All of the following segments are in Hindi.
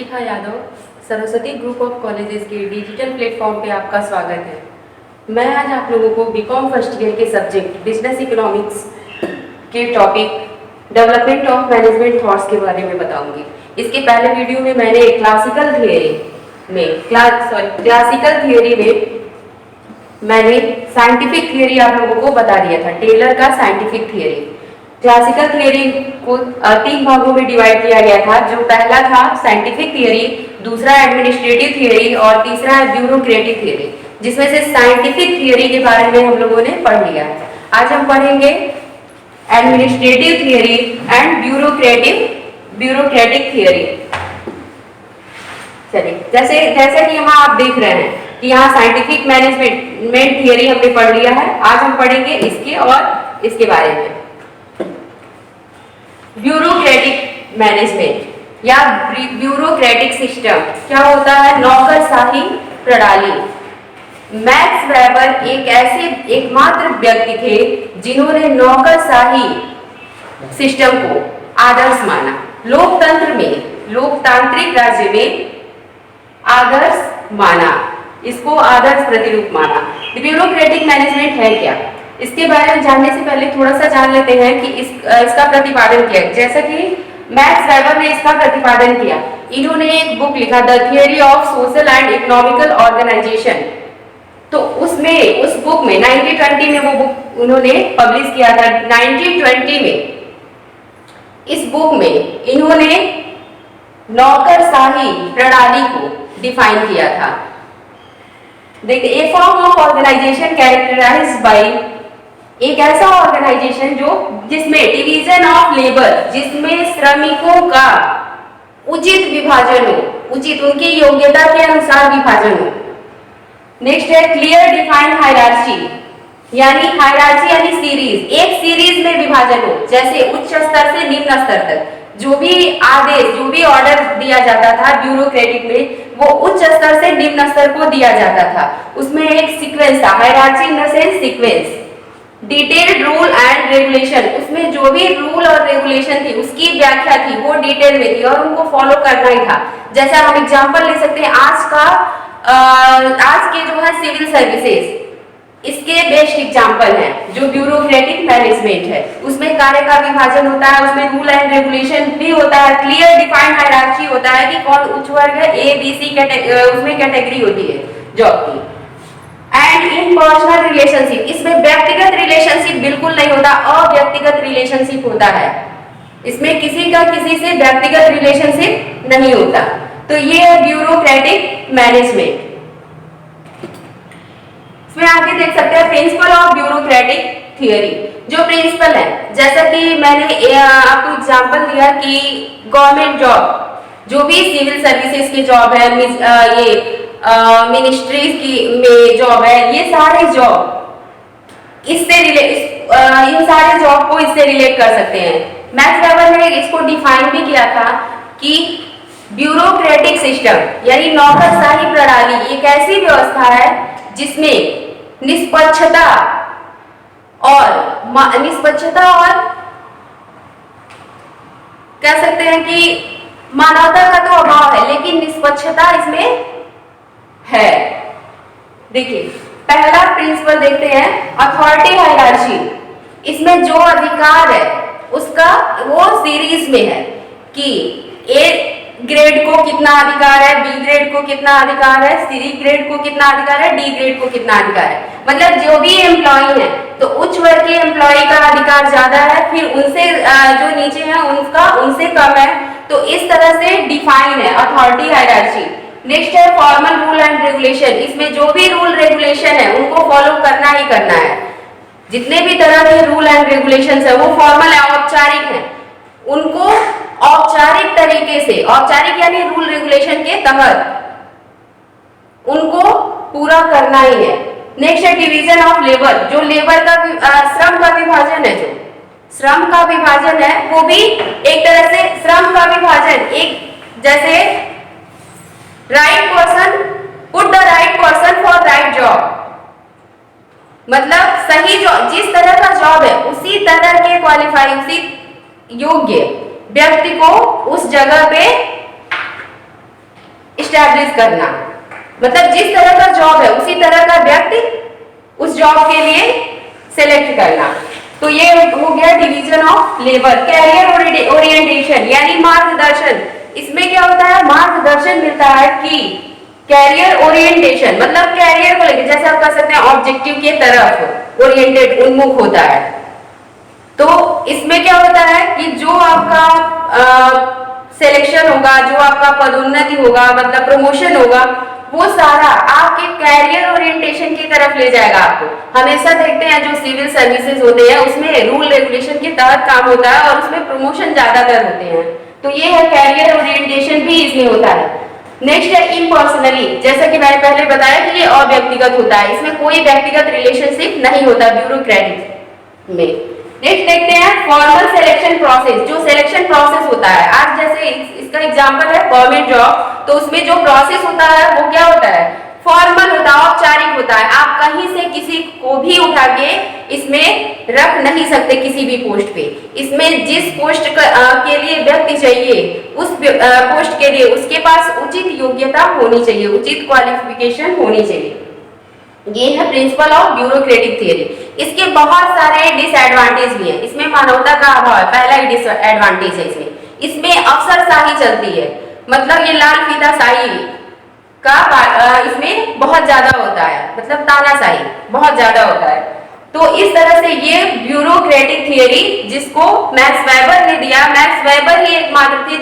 Shikha Yadav, Saraswati group of colleges के डिजिटल प्लेटफॉर्म पे आपका स्वागत है। मैं आज आप लोगों को बीकॉम फर्स्ट ईयर के सब्जेक्ट बिजनेस इकोनॉमिक्स के topic development of management thoughts के बारे में बताऊंगी। इसके पहले वीडियो में मैंने क्लासिकल थियोरी में मैंने साइंटिफिक थियोरी आप लोगों को बता दिया था, टेलर का साइंटिफिक थियोरी। क्लासिकल थियोरी को 3 भागों में डिवाइड किया गया था। जो पहला था साइंटिफिक थियोरी, दूसरा एडमिनिस्ट्रेटिव थियोरी और तीसरा है ब्यूरोक्रेटिक थियोरी, जिसमें से साइंटिफिक थियोरी के बारे में हम लोगों ने पढ़ लिया है। आज हम पढ़ेंगे administrative theory and bureaucratic theory. चलिए, जैसे कि यहाँ आप देख रहे हैं कि यहाँ साइंटिफिक मैनेजमेंट थियोरी हमने पढ़ लिया है। आज हम पढ़ेंगे इसके और इसके बारे में। ब्यूरोक्रेटिक मैनेजमेंट या ब्यूरोक्रेटिक सिस्टम क्या होता है? नौकरशाही प्रणाली। मैक्स वेबर एक ऐसे एकमात्र व्यक्ति थे जिन्होंने नौकरशाही सिस्टम को आदर्श माना। लोकतांत्रिक राज्य में आदर्श माना, इसको आदर्श प्रतिरूप माना। ब्यूरोक्रेटिक मैनेजमेंट है क्या? इसके बारे में जानने से पहले थोड़ा सा जान लेते हैं कि इसका प्रतिपादन किया। जैसा कि मैक्स वेबर ने इसका प्रतिपादन किया, इन्होंने एक बुक लिखा the theory of social and economical organisation. तो उस बुक में 1920 में वो बुक उन्होंने पब्लिश किया था। 1920 में इस बुक में इन्होंने नौकरशाही प्रणाली को डिफाइन किया था। देखिए, a form of organisation characterised by, एक ऐसा ऑर्गेनाइजेशन जिसमें डिवीजन ऑफ लेबर, जिसमें श्रमिकों का उचित विभाजन हो, उचित उनकी योग्यता के अनुसार विभाजन हो। नेक्स्ट है क्लियर डिफाइंड हायरार्ची, यानी सीरीज, एक सीरीज में विभाजन हो। जैसे उच्च स्तर से निम्न स्तर तक जो भी आदेश, जो भी ऑर्डर दिया जाता था ब्यूरोक्रेटिक में, वो उच्च स्तर से निम्न स्तर को दिया जाता था। उसमें एक सीक्वेंस था, hierarchy in the sense sequence. Detailed rule and regulation, उसमें जो भी रूल और रेगुलेशन थी उसकी व्याख्या थी, वो डिटेल में थी और उनको फॉलो करना ही था। जैसा हम एग्जांपल ले सकते हैं आज के जो है सिविल सर्विसेज, इसके बेस्ट एग्जांपल है जो ब्यूरोक्रेटिक मैनेजमेंट है। उसमें कार्य का विभाजन होता है, उसमें रूल एंड रेगुलेशन भी होता है, क्लियर डिफाइंड हायरार्ची होता है कि कौन उच्च वर्ग है, ए बी सी उसमें कैटेगरी होती है जॉब की। एंड इन पर्सनल रिलेशनशिप, इसमें व्यक्तिगत रिलेशनशिप बिल्कुल नहीं होता, अव्यक्तिगत रिलेशनशिप होता है। इसमें किसी का किसी से व्यक्तिगत रिलेशनशिप नहीं होता। तो ये है ब्यूरोक्रेटिक मैनेजमेंट। इसमें आगे देख सकते हैं प्रिंसिपल ऑफ ब्यूरोक्रेटिक थियोरी। जो प्रिंसिपल है, जैसा कि मैंने आपको एग्जांपल दिया कि गवर्नमेंट जॉब, जो भी सिविल सर्विसेज की जॉब है, ये मिनिस्ट्रीज की में जॉब है, ये सारे जॉब इन सारे जॉब को इससे रिलेट कर सकते हैं। मैक्स वेबर ने इसको डिफाइन भी किया था कि ब्यूरोक्रेटिक सिस्टम यानी नौकरशाही प्रणाली एक ऐसी व्यवस्था है जिसमें निष्पक्षता और कह सकते हैं कि मानवता का तो अभाव है, लेकिन निष्पक्षता इसमें है। देखिए, पहला प्रिंसिपल देखते हैं अथॉरिटी हायरार्ची। इसमें जो अधिकार है उसका वो सीरीज में है कि ए ग्रेड को कितना अधिकार है, बी ग्रेड को कितना अधिकार है, सी ग्रेड को कितना अधिकार है, डी ग्रेड को कितना अधिकार है। मतलब जो भी एम्प्लॉय है तो उच्च वर्ग के एम्प्लॉय का अधिकार ज्यादा है, फिर उनसे जो नीचे है उनका उनसे कम है। तो इस तरह से डिफाइन है अथॉरिटी हायरार्ची। नेक्स्ट है फॉर्मल रूल एंड रेगुलेशन। इसमें जो भी रूल रेगुलेशन है उनको फॉलो करना ही करना है। जितने भी तरह के रूल एंड रेगुलेशंस है वो फॉर्मल है, औपचारिक है, उनको औपचारिक तरीके से, औपचारिक यानी रूल रेगुलेशन के तहत उनको पूरा करना ही है। नेक्स्ट है डिवीजन ऑफ लेबर। जो लेबर का श्रम का विभाजन है, जो श्रम का विभाजन है वो भी एक तरह से श्रम का विभाजन, एक जैसे right person put the right person for right job, मतलब सही जॉब, जिस तरह का जॉब है उसी तरह के क्वालिफाई, उसी योग्य व्यक्ति को उस जगह पे इस्टेब्लिश करना, मतलब जिस तरह का जॉब है उसी तरह का व्यक्ति उस जॉब के लिए सेलेक्ट करना। तो ये हो गया division of labour. Career orientation यानी मार्गदर्शन, इसमें क्या होता है, मार्गदर्शन मिलता है कि कैरियर ओरिएंटेशन मतलब कैरियर को लेकर, जैसे आप कह सकते हैं ऑब्जेक्टिव के तरफ ओरिएंटेड, उन्मुख होता है। तो इसमें क्या होता है कि जो आपका सिलेक्शन होगा, जो आपका पदोन्नति होगा मतलब प्रमोशन होगा, वो सारा आपके कैरियर ओरिएंटेशन की तरफ ले जाएगा आपको। हमेशा देखते हैं जो सिविल सर्विसेज होते हैं उसमें रूल रेगुलेशन के तहत काम होता है और उसमें प्रमोशन ज्यादातर होते हैं। तो ये है कैरियर ओरिएंटेशन भी इसमें होता है। नेक्स्ट है इम्पर्सनली, जैसा कि मैंने पहले बताया कि ये अव्यक्तिगत होता है, इसमें कोई व्यक्तिगत रिलेशनशिप नहीं होता ब्यूरोक्रेटिक में। नेक्स्ट देखते हैं फॉर्मल सिलेक्शन प्रोसेस, जो सिलेक्शन प्रोसेस होता है। आज जैसे इसका एग्जांपल है गवर्नमेंट जॉब, तो उसमें जो प्रोसेस होता है वो क्या होता है, फॉर्मल होता है, औपचारिक होता है। आप कहीं से किसी को भी उठा के इसमें रख नहीं सकते किसी भी पोस्ट पे। इसमें जिस पोस्ट के लिए व्यक्ति चाहिए उस पोस्ट के लिए उसके पास उचित योग्यता होनी चाहिए, उचित क्वालिफिकेशन होनी चाहिए। ये है प्रिंसिपल ऑफ ब्यूरोक्रेटिक थियरी। इसके बहुत सारे डिसएडवांटेज भी हैं। इसमें मानवता का अभाव है, पहला ही डिसएडवांटेज है इसमें अफसरशाही चलती है, मतलब ये लाल फीताशाही का इसमें बहुत ज्यादा होता है, मतलब तानाशाही बहुत ज्यादा होता है। तो इस तरह से ये ब्यूरोक्रेटिक थियरी जिसको मैक्स वेबर ने दिया, मैक्स वेबर ही एकमात्र थे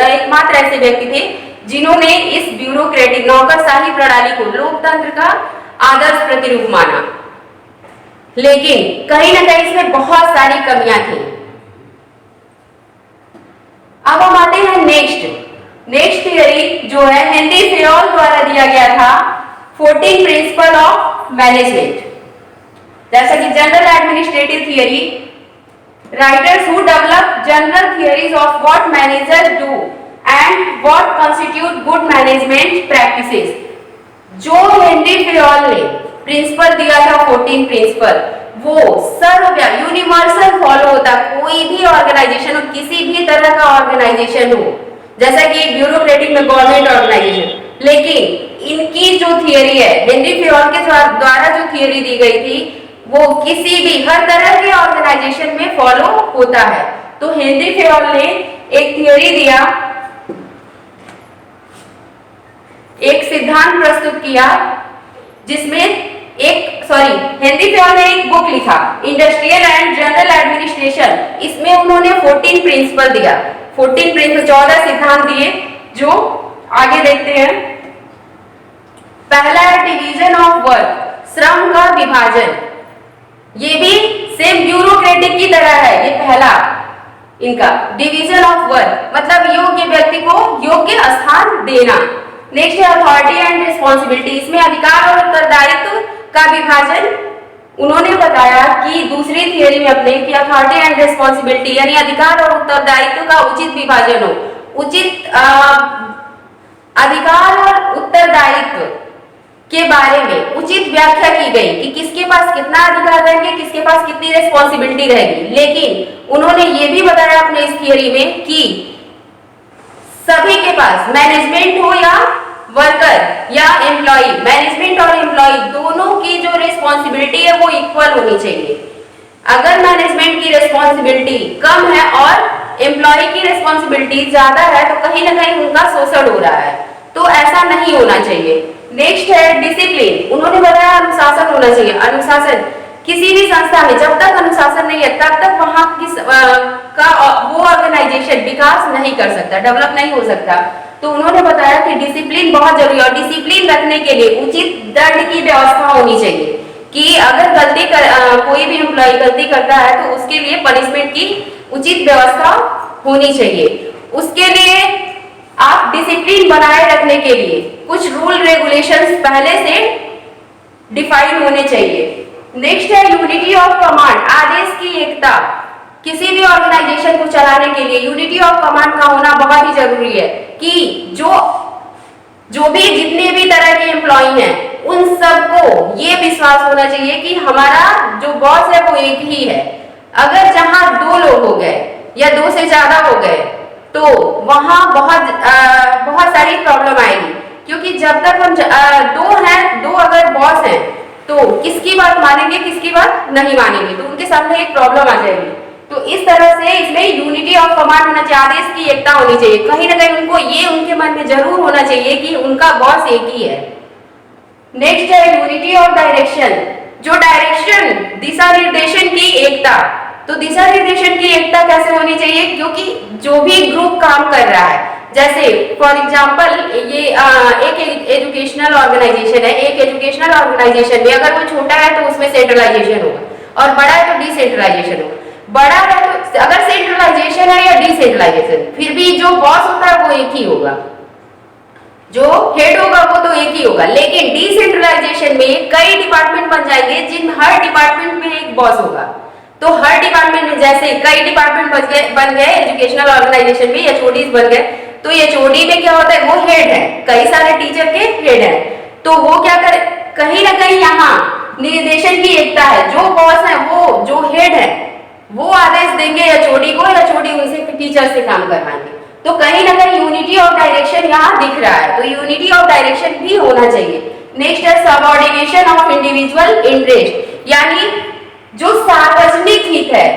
एकमात्र ऐसे व्यक्ति थे जिन्होंने इस ब्यूरोक्रेटिक नौकरशाही प्रणाली को लोकतंत्र का आदर्श प्रतिरूप माना। लेकिन कहीं ना कहीं इसमें बहुत सारी कमियां थी। अब हम आते हैं नेक्स्ट थियरी जो है हेनरी फेयोल द्वारा दिया गया था, 14 प्रिंसिपल ऑफ मैनेजमेंट। जैसा कि general administrative theory, writers who develop general theories of what manager do and what constitute good management practices. जो हेनरी फेयोल ने प्रिंसिपल दिया था 14 प्रिंसिपल, वो सर्वव्यापी यूनिवर्सल फॉलो होता, कोई भी ऑर्गेनाइजेशन हो, किसी भी तरह का ऑर्गेनाइजेशन हो, जैसा कि ब्यूरोक्रेटिक में गवर्नमेंट ऑर्गेनाइजेशन। लेकिन इनकी जो थियरी है, हेनरी फेयोल के द्वारा जो थियरी दी गई थी, वो किसी भी हर तरह के ऑर्गेनाइजेशन में फॉलो होता है। तो हेनरी फेयोल ने एक थियरी दिया, एक सिद्धांत प्रस्तुत किया, जिसमें हेनरी फेयोल ने एक बुक लिखा इंडस्ट्रियल एंड जनरल एडमिनिस्ट्रेशन। इसमें उन्होंने 14 प्रिंसिपल दिया, 14 प्रिंसिपल 14 सिद्धांत दिए, जो आगे देखते हैं। पहला है डिवीजन ऑफ वर्क, श्रम का विभाजन। ये भी सेम ब्यूरोक्रेटिक की तरह है, ये पहला इनका डिवीजन ऑफ वर्क, मतलब योग्य व्यक्ति को योग्य स्थान देना। नेक्स्ट है अथॉरिटी एंड रिस्पॉन्सिबिलिटी, इसमें अधिकार और उत्तरदायित्व का विभाजन उन्होंने बताया कि दूसरी थियरी में अपने कि अथॉरिटी एंड रिस्पॉन्सिबिलिटी यानी अधिकार और उत्तरदायित्व का उचित विभाजन हो, उचित अधिकार और उत्तरदायित्व के बारे में उचित व्याख्या की गई कि किसके पास कितना अधिकार रहेंगे, किसके पास कितनी रिस्पॉन्सिबिलिटी रहेगी। लेकिन उन्होंने ये भी बताया अपने इस थियरी में कि सभी के पास मैनेजमेंट हो या वर्कर या एम्प्लॉय, मैनेजमेंट और एम्प्लॉय दोनों की जो रिस्पॉन्सिबिलिटी है वो इक्वल होनी चाहिए। अगर मैनेजमेंट की रिस्पॉन्सिबिलिटी कम है और एम्प्लॉय की रिस्पॉन्सिबिलिटी ज्यादा है तो कहीं ना कहीं उनका शोषण हो रहा है, तो ऐसा नहीं होना चाहिए। नेक्स्ट है डिसिप्लिन, उन्होंने बताया अनुशासन होना चाहिए। अनुशासन किसी भी संस्था में जब तक अनुशासन नहीं है तब तक वहां का वो ऑर्गेनाइजेशन विकास नहीं कर सकता, डेवलप नहीं हो सकता। तो उन्होंने बताया कि डिसिप्लिन बहुत जरूरी है और डिसिप्लिन रखने के लिए उचित दंड की व्यवस्था होनी चाहिए कि अगर कोई भी एम्प्लॉय गलती करता है तो उसके लिए पनिशमेंट की उचित व्यवस्था होनी चाहिए। उसके लिए आप डिसिप्लिन बनाए रखने के लिए कुछ रूल रेगुलेशंस पहले से डिफाइन होने चाहिए। नेक्स्ट है यूनिटी ऑफ कमांड, आदेश की एकता। किसी भी ऑर्गेनाइजेशन को चलाने के लिए यूनिटी ऑफ कमांड का होना बहुत ही जरूरी है कि जो भी जितने भी तरह के एम्प्लॉय हैं उन सबको ये विश्वास होना चाहिए कि हमारा जो बॉस है वो एक ही है। अगर जहां 2 लोग हो गए या 2 से ज्यादा हो गए तो वहां बहुत सारी प्रॉब्लम आएगी, क्योंकि जब तक हम दो अगर बॉस हैं तो किसकी बात मानेंगे किसकी बात नहीं मानेंगे, तो उनके सामने एक प्रॉब्लम आ जाएगी। तो इस तरह से इसमें यूनिटी ऑफ कमांड होना चाहिए, आदेश की एकता होनी चाहिए। कहीं ना कहीं उनको ये उनके मन में जरूर होना चाहिए कि उनका बॉस एक ही है। नेक्स्ट है यूनिटी ऑफ डायरेक्शन, जो डायरेक्शन दिशा निर्देशन की एकता। तो दिशा निर्देशन की एकता कैसे होनी चाहिए, क्योंकि जो भी ग्रुप काम कर रहा है, जैसे फॉर एग्जांपल ये एक एजुकेशनल ऑर्गेनाइजेशन है, एक एजुकेशनल ऑर्गेनाइजेशन में अगर वो छोटा है तो उसमें सेंट्रलाइजेशन होगा और बड़ा है तो डिसेंट्रलाइजेशन होगा। बड़ा है तो अगर सेंट्रलाइजेशन है या डिसेंट्रलाइजेशन, फिर भी जो बॉस होता है वो एक ही होगा, जो हेड होगा वो तो एक ही होगा। लेकिन डिसेंट्रलाइजेशन में कई डिपार्टमेंट बन जाएंगे जिन हर डिपार्टमेंट में एक बॉस होगा। तो हर डिपार्टमेंट में जैसे कई डिपार्टमेंट बन गए एजुकेशनल ऑर्गेनाइजेशन में, एचओडीज बन गए, तो एचओडी में क्या होता है, वो हेड है, कई सारे टीचर के हेड है। तो वो क्या करे, कहीं ना कहीं यहाँ निर्देशन की एकता है, जो बॉस है वो जो हेड है वो आदेश देंगे एचओडी को, एचओडी उनसे टीचर से काम करवाएंगे। तो कहीं ना कहीं यूनिटी ऑफ डायरेक्शन यहाँ दिख रहा है, तो यूनिटी ऑफ डायरेक्शन भी होना चाहिए। नेक्स्ट है सबऑर्डिनेशन ऑफ इंडिविजुअल इंटरेस्ट, यानी जो सार्वजनिक हित है,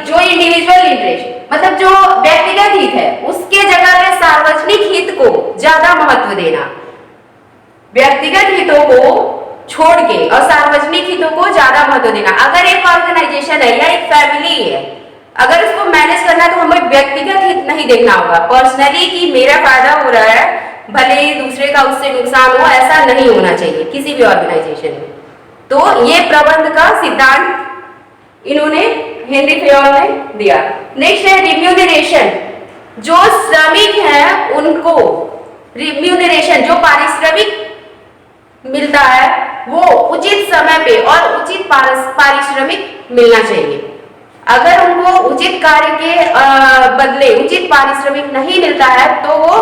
जो इंडिविजुअल इंटरेस्ट मतलब जो व्यक्तिगत हित है, उसके जगह पे सार्वजनिक हित को ज्यादा महत्व देना, व्यक्तिगत हितों को छोड़ के और सार्वजनिक हितों को ज्यादा महत्व देना। अगर एक ऑर्गेनाइजेशन है या एक फैमिली है, अगर उसको मैनेज करना है तो हमें व्यक्तिगत हित नहीं देखना होगा, पर्सनली कि मेरा फायदा हो रहा है भले ही दूसरे का उससे नुकसान हो, ऐसा नहीं होना चाहिए किसी भी ऑर्गेनाइजेशन में। तो ये प्रबंध का सिद्धांत इन्होंने हेनरी फेयोल ने दिया। नेक्स्ट है रिम्यूनरेशन, जो श्रमिक हैं उनको रिम्यूनरेशन, जो पारिश्रमिक मिलता है वो उचित समय पे और उचित पारिश्रमिक मिलना चाहिए। अगर उनको उचित कार्य के बदले उचित पारिश्रमिक नहीं मिलता है तो वो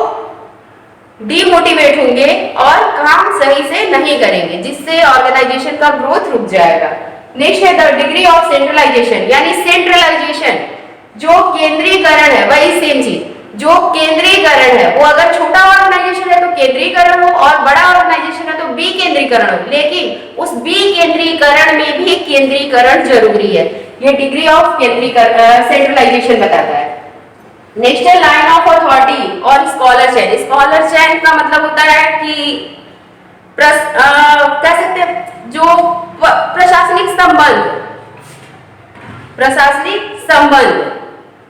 डिमोटिवेट होंगे और काम सही से नहीं करेंगे, जिससे ऑर्गेनाइजेशन का ग्रोथ रुक जाएगा। नेक्स्ट है द डिग्री ऑफ सेंट्रलाइजेशन, यानी सेंट्रलाइजेशन जो केंद्रीकरण है, वही सेम चीज जो केंद्रीकरण है, वो अगर छोटा ऑर्गेनाइजेशन है तो केंद्रीकरण हो और बड़ा ऑर्गेनाइजेशन है तो विकेंद्रीकरण हो, लेकिन उस विकेंद्रीकरण में भी केंद्रीकरण जरूरी है। ये डिग्री ऑफ सेंट्रलाइजेशन बताता है। नेक्स्ट है लाइन ऑफ अथॉरिटी और स्कॉलर चैन। स्कॉलर चैन का मतलब होता है कि कह सकते हैं जो प्रशासनिक संबंध,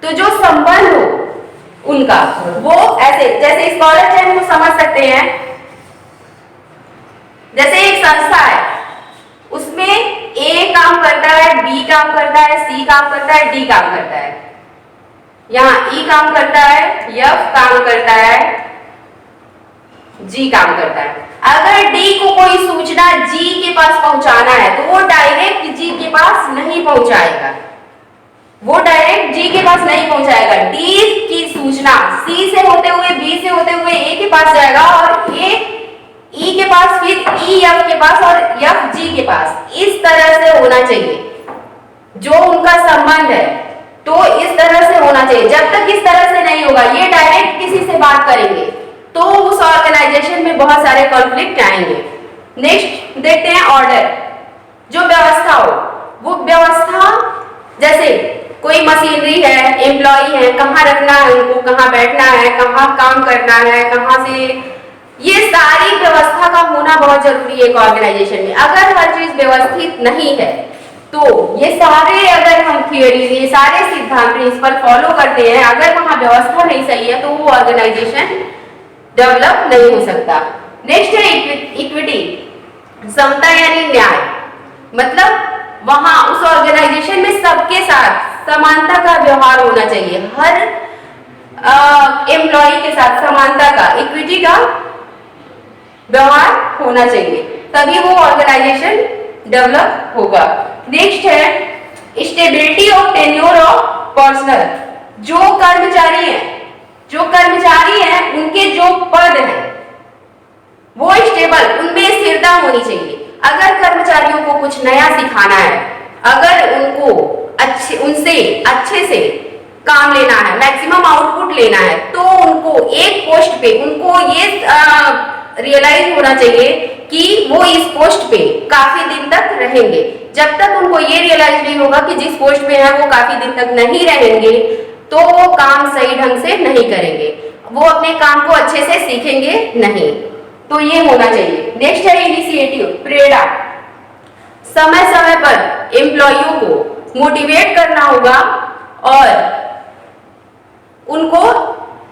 तो जो संबंध हो उनका, वो ऐसे जैसे स्कॉलर चैन को समझ सकते हैं, जैसे एक संस्था है उसमें ए काम करता है, बी काम करता है, सी काम करता है, डी काम करता है, यहाँ ई काम करता है, एफ काम करता है, जी काम करता है। अगर डी को कोई सूचना जी के पास पहुंचाना है तो वो डायरेक्ट जी के पास नहीं पहुंचाएगा, डी की सूचना सी से होते हुए, बी से होते हुए ए के पास जाएगा और ए ई के पास, फिर ई एफ के पास और एफ जी के पास। इस तरह से होना चाहिए जो उनका संबंध है, तो इस तरह से होना चाहिए। जब तक इस तरह से नहीं होगा, ये डायरेक्ट किसी से बात करेंगे तो उस ऑर्गेनाइजेशन में बहुत सारे कॉन्फ्लिक्ट आएंगे। नेक्स्ट देखते हैं ऑर्डर, जो व्यवस्था हो, वो व्यवस्था जैसे कोई मशीनरी है, एम्प्लॉय है, कहाँ रखना है उनको, कहाँ बैठना है, कहाँ काम करना है, कहाँ से, ये सारी व्यवस्था का होना बहुत जरूरी है एक ऑर्गेनाइजेशन में। अगर हर चीज व्यवस्थित नहीं है तो ये सारे, अगर हम थियोरी, ये सारे सिद्धांत प्रिंसिपल फॉलो करते हैं, अगर वहां व्यवस्था नहीं सही है तो वो ऑर्गेनाइजेशन डेवलप नहीं हो सकता। नेक्स्ट है इक्विटी, समता यानी न्याय, मतलब वहां उस ऑर्गेनाइजेशन में सबके साथ समानता का व्यवहार होना चाहिए, हर एम्प्लॉय के साथ समानता का, इक्विटी का व्यवहार होना चाहिए, तभी वो ऑर्गेनाइजेशन डेवलप होगा। नेक्स्ट है stability of tenure of personal, जो कर्मचारी हैं उनके जो पद हैं वो स्टेबल, उनमें स्थिरता होनी चाहिए। अगर कर्मचारियों को कुछ नया सिखाना है, अगर उनको उनसे अच्छे से काम लेना है, मैक्सिमम आउटपुट लेना है, तो उनको एक पोस्ट पे उनको ये रियलाइज होना चाहिए कि वो इस पोस्ट पे काफी दिन तक रहेंगे। जब तक उनको ये रियलाइज नहीं होगा कि जिस पोस्ट पे है वो काफी दिन तक नहीं रहेंगे, तो वो काम सही ढंग से नहीं करेंगे, वो अपने काम को अच्छे से सीखेंगे नहीं। तो ये होना चाहिए। नेक्स्ट है इनिशिएटिव, प्रेरणा। समय समय पर एम्प्लॉइयों को मोटिवेट करना होगा, और उनको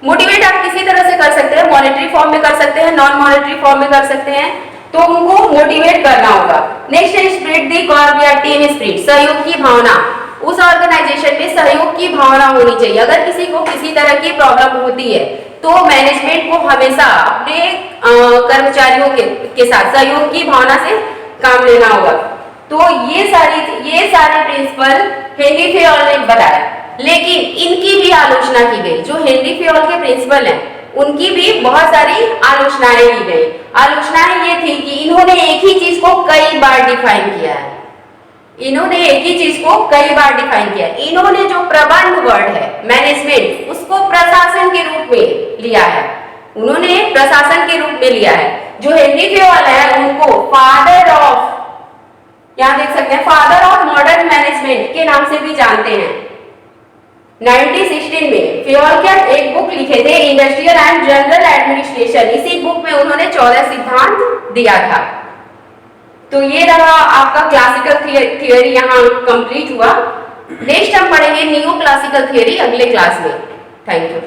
मोटिवेट आप किसी तरह से कर सकते हैं, मॉनेटरी फॉर्म में कर सकते हैं, नॉन मॉनेटरी फॉर्म में कर सकते हैं, तो उनको मोटिवेट करना होगा। नेक्स्ट है स्पिरिट दी कॉर्प या टीम स्पिरिट, सहयोग की भावना। उस ऑर्गेनाइजेशन में सहयोग की भावना होनी चाहिए। अगर किसी को किसी तरह की प्रॉब्लम होती है तो मैनेजमेंट को हमेशा अपने कर्मचारियों के साथ सहयोग की भावना से काम लेना होगा। तो ये सारे प्रिंसिपल हेनरी फेयोल ने बताया, लेकिन इनकी भी आलोचना की गई। जो हेनरी फेयोल के प्रिंसिपल हैं उनकी भी बहुत सारी आलोचनाएं की गई। आलोचनाएं ये थी कि इन्होंने एक ही चीज को कई बार डिफाइन किया है, इन्होंने एक ही चीज को कई बार डिफाइन किया। इन्होंने जो प्रबंध वर्ड है मैनेजमेंट, उसको प्रशासन के रूप में लिया है, उन्होंने प्रशासन के रूप में लिया है। जो हेनरी फेयोल है उनको फादर ऑफ, यहां देख सकते हैं, फादर ऑफ मॉडर्न मैनेजमेंट के नाम से भी जानते हैं। 1916 में फेयोल क्या एक बुक लिखे थे, इंडस्ट्रियल एंड जनरल एडमिनिस्ट्रेशन। इसी बुक में उन्होंने 14 सिद्धांत दिया था। तो ये रहा आपका क्लासिकल थियोरी, यहाँ कंप्लीट हुआ। नेक्स्ट हम पढ़ेंगे न्यू क्लासिकल थियोरी अगले क्लास में। Thank you.